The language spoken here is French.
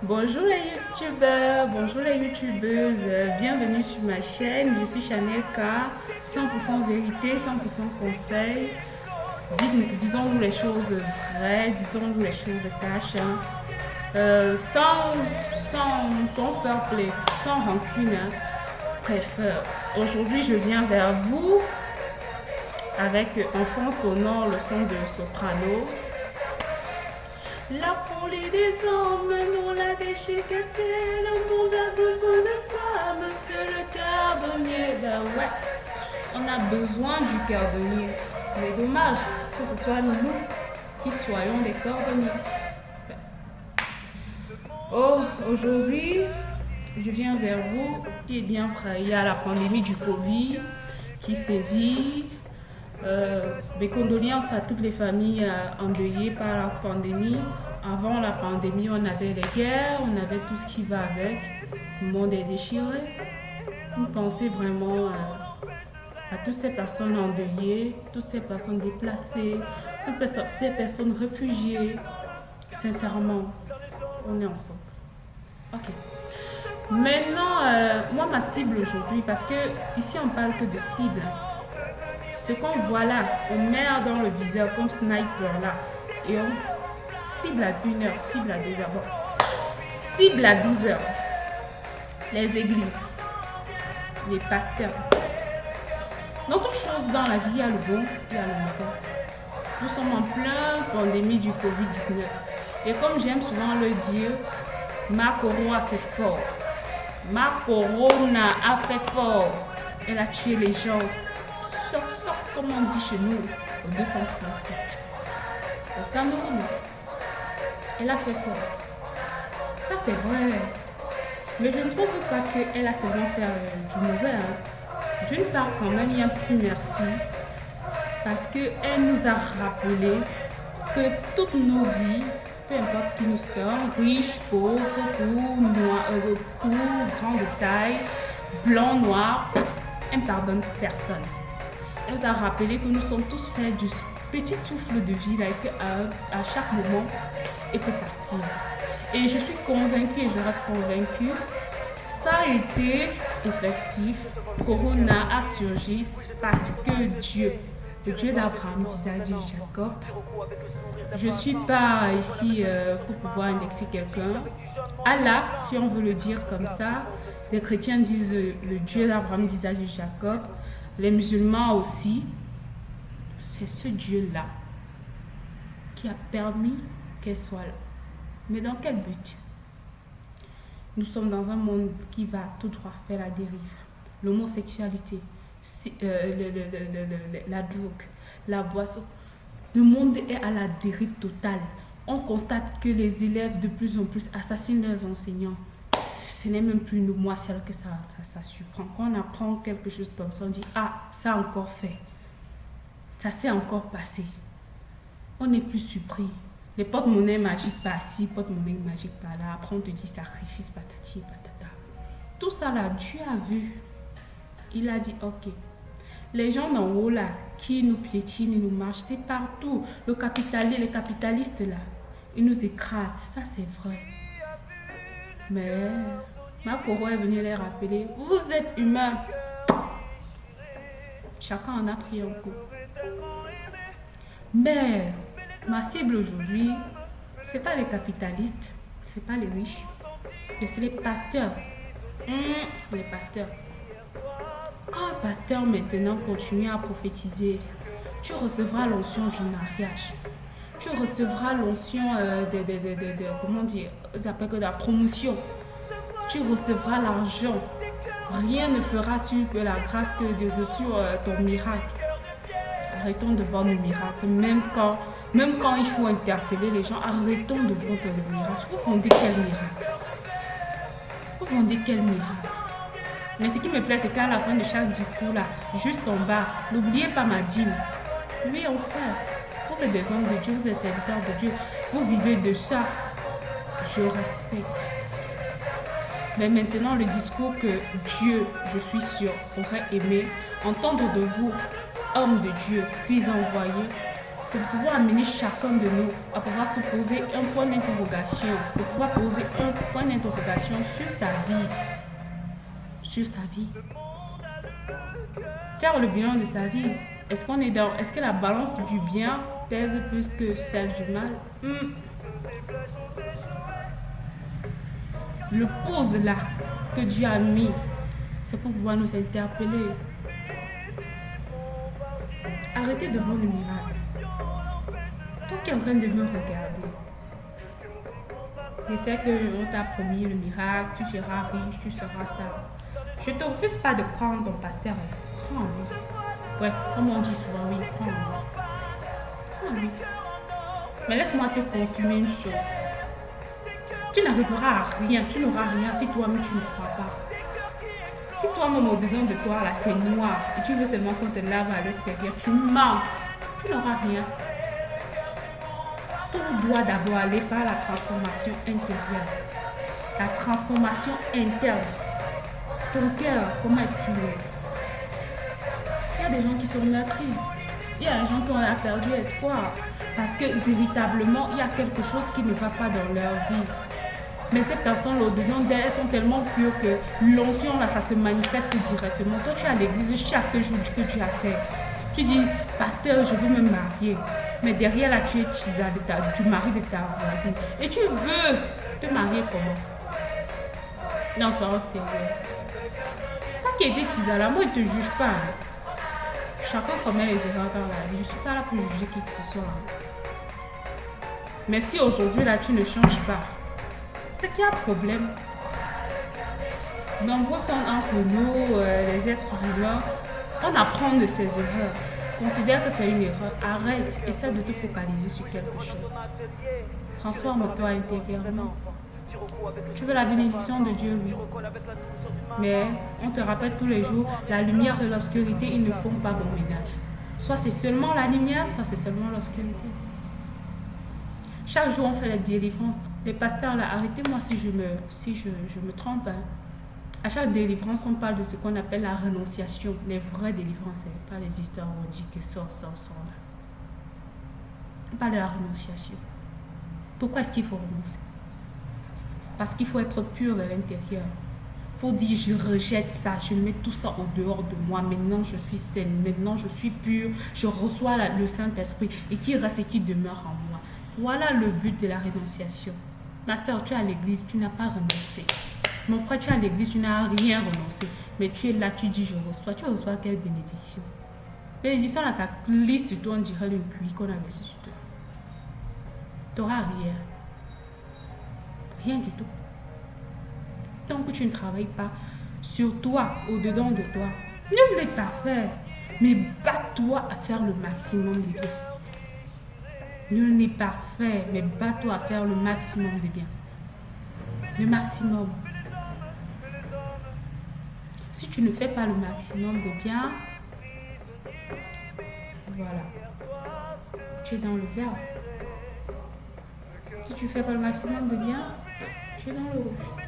Bonjour les youtubeurs, bonjour les youtubeuses, bienvenue sur ma chaîne, je suis Chanel K, 100% vérité, 100% conseil. Disons-nous les choses vraies, disons-nous les choses cash, hein. Sans faire play, sans rancune, hein. Bref, aujourd'hui je viens vers vous avec en fond sonore le son de soprano. La folie des hommes nous l'a déchiqueté. Le monde a besoin de toi, monsieur le cordonnier. Ben ouais, on a besoin du cordonnier. Mais dommage que ce soit nous qui soyons des cordonniers. Oh, aujourd'hui, je viens vers vous. Et bien après, il y a la pandémie du Covid qui sévit. Mes condoléances à toutes les familles endeuillées par la pandémie. Avant la pandémie, on avait les guerres, on avait tout ce qui va avec. Le monde est déchiré. Vous pensez vraiment à toutes ces personnes endeuillées, toutes ces personnes déplacées, toutes ces personnes réfugiées. Sincèrement, on est ensemble. Ok. Maintenant, moi, ma cible aujourd'hui, parce que ici, on parle que de cible. Ce qu'on voit là, on met dans le viseur comme sniper là, et on cible à 1 heure, cible à 2 heures, bon, cible à 12 heures. Les églises, les pasteurs. Dans toute chose dans la vie, il y a le bon, il y a le mauvais. Nous sommes en pleine pandémie du Covid-19. Et comme j'aime souvent le dire, ma corona a fait fort. Ma corona a fait fort. Elle a tué les gens. Sort, comme on dit chez nous, au 237. Au Cameroun. Elle a fait fort. Ça, c'est vrai. Mais je ne trouve pas qu'elle a seulement fait du mauvais. Hein. D'une part, quand même, il y a un petit merci. Parce qu'elle nous a rappelé que toutes nos vies, peu importe qui nous sommes, riches, pauvres, courts, grands de taille, blanc, noir, elle ne pardonne personne. Elle nous a rappelé que nous sommes tous faits du petit souffle de vie là, et qu'à chaque moment, elle peut partir. Et je suis convaincue et je reste convaincue, ça a été effectif. Corona a surgi parce que Dieu, le Dieu d'Abraham, d'Isaac et de Jacob, je ne suis pas ici pour pouvoir indexer quelqu'un. Allah, si on veut le dire comme ça, les chrétiens disent le Dieu d'Abraham, d'Isaac et de Jacob. Les musulmans aussi, c'est ce Dieu-là qui a permis qu'elle soit là. Mais dans quel but? Nous sommes dans un monde qui va tout droit vers la dérive. L'homosexualité, la drogue, la boisson. Le monde est à la dérive totale. On constate que les élèves de plus en plus assassinent leurs enseignants. Ce n'est même plus nous, moi, celle que ça surprend. Quand on apprend quelque chose comme ça, on dit, ah, ça a encore fait. Ça s'est encore passé. On n'est plus surpris. Les porte-monnaie magiques par-ci, porte-monnaie magique par-là. Après, on te dit sacrifice, patati, patata. Tout ça là, Dieu a vu. Il a dit, ok. Les gens d'en haut là, qui nous piétinent, ils nous marchent, c'est partout. Les capitalistes là, ils nous écrasent. Ça, c'est vrai. Mais ma coro est venue les rappeler, vous êtes humains. Chacun en a pris un coup. Mais ma cible aujourd'hui, c'est pas les capitalistes, c'est pas les riches, mais c'est les pasteurs. Les pasteurs. Quand un pasteur maintenant continue à prophétiser, tu recevras l'onction du mariage. Tu recevras l'onction comment dire, ça s'appelle que de la promotion. Tu recevras l'argent. Rien ne fera sur la grâce sur ton miracle. Arrêtons de vendre le miracle. Même quand il faut interpeller les gens, arrêtons de vendre le miracle. Vous vendez quel miracle? Vous vendez quel miracle? Mais ce qui me plaît, c'est qu'à la fin de chaque discours là, juste en bas, n'oubliez pas ma dîme. Oui, on sait. Vous êtes des hommes de Dieu, vous êtes serviteurs de Dieu. Vous vivez de ça. Je respecte. Mais maintenant, le discours que Dieu, je suis sûr, aurait aimé entendre de vous, hommes de Dieu, s'ils envoyaient, c'est de pouvoir amener chacun de nous à pouvoir se poser un point d'interrogation, de pouvoir poser un point d'interrogation sur sa vie. Sur sa vie. Faire le bilan de sa vie. Est-ce que la balance du bien pèse plus que celle du mal? Le pause là que Dieu a mis, c'est pour pouvoir nous interpeller. Arrêtez de voir le miracle. Toi qui es en train de me regarder, je sais qu'on t'a promis le miracle, tu seras riche, tu seras ça. Je ne te refuse pas de croire en ton pasteur. Crois en lui. Bref, comme on dit souvent, oui, crois en lui. Crois en lui. Mais laisse-moi te confirmer une chose. Tu n'arriveras à rien, tu n'auras rien si toi-même tu ne crois pas. Si toi-même au-dedans de toi, là, c'est noir et tu veux seulement qu'on te lave à l'extérieur, tu mens. Tu n'auras rien. Tout doit d'abord aller par la transformation intérieure. La transformation interne. Ton cœur, comment est-ce qu'il est? Il y a des gens qui sont meurtris. Il y a des gens qui ont perdu espoir. Parce que véritablement, il y a quelque chose qui ne va pas dans leur vie. Mais ces personnes au-dedans d'elles, elles sont tellement pures que l'onction, là, ça se manifeste directement. Toi, tu es à l'église chaque jour que tu as fait. Tu dis, pasteur, je veux me marier. Mais derrière, là, tu es Tisa du mari de ta voisine. Et tu veux te marier comment? Non, sois sérieux. Toi qui étais Tisa là, moi, je ne te juge pas. Chacun commet les erreurs dans la vie. Je ne suis pas là pour juger qui que ce soit. Mais si aujourd'hui, là, tu ne changes pas, c'est qu'il y a un problème. Nombreux sont entre nous, les êtres humains, on apprend de ses erreurs. Considère que c'est une erreur. Arrête. Essaie de te focaliser sur quelque chose. Transforme-toi intérieurement. Tu veux la bénédiction de Dieu, oui. Mais on te rappelle tous les jours, la lumière et l'obscurité, ils ne font pas bon ménage. Soit c'est seulement la lumière, soit c'est seulement l'obscurité. Chaque jour, on fait la délivrance. Les pasteurs, là, arrêtez-moi si je me trompe. Hein. À chaque délivrance, on parle de ce qu'on appelle la renonciation. Les vraies délivrances, pas les histoires où on dit que sort. On parle de la renonciation. Pourquoi est-ce qu'il faut renoncer? Parce qu'il faut être pur de l'intérieur. Il faut dire, je rejette ça, je mets tout ça au dehors de moi. Maintenant, je suis saine, maintenant, je suis pure. Je reçois le Saint-Esprit et qui reste et qui demeure en moi. Voilà le but de la rénonciation. Ma soeur, tu es à l'église, tu n'as pas renoncé. Mon frère, tu es à l'église, tu n'as rien renoncé. Mais tu es là, tu dis, je reçois. Tu reçois quelle bénédiction? Bénédiction, là, ça glisse sur toi, on dirait le puits qu'on a versé sur toi. Tu n'auras rien. Rien du tout. Tant que tu ne travailles pas sur toi, au-dedans de toi, nul n'est parfait. Mais bats-toi à faire le maximum de bien. Nul n'est parfait, mais bats-toi à faire le maximum de bien. Le maximum. Si tu ne fais pas le maximum de bien, voilà. Tu es dans le vert. Si tu ne fais pas le maximum de bien, tu es dans le rouge.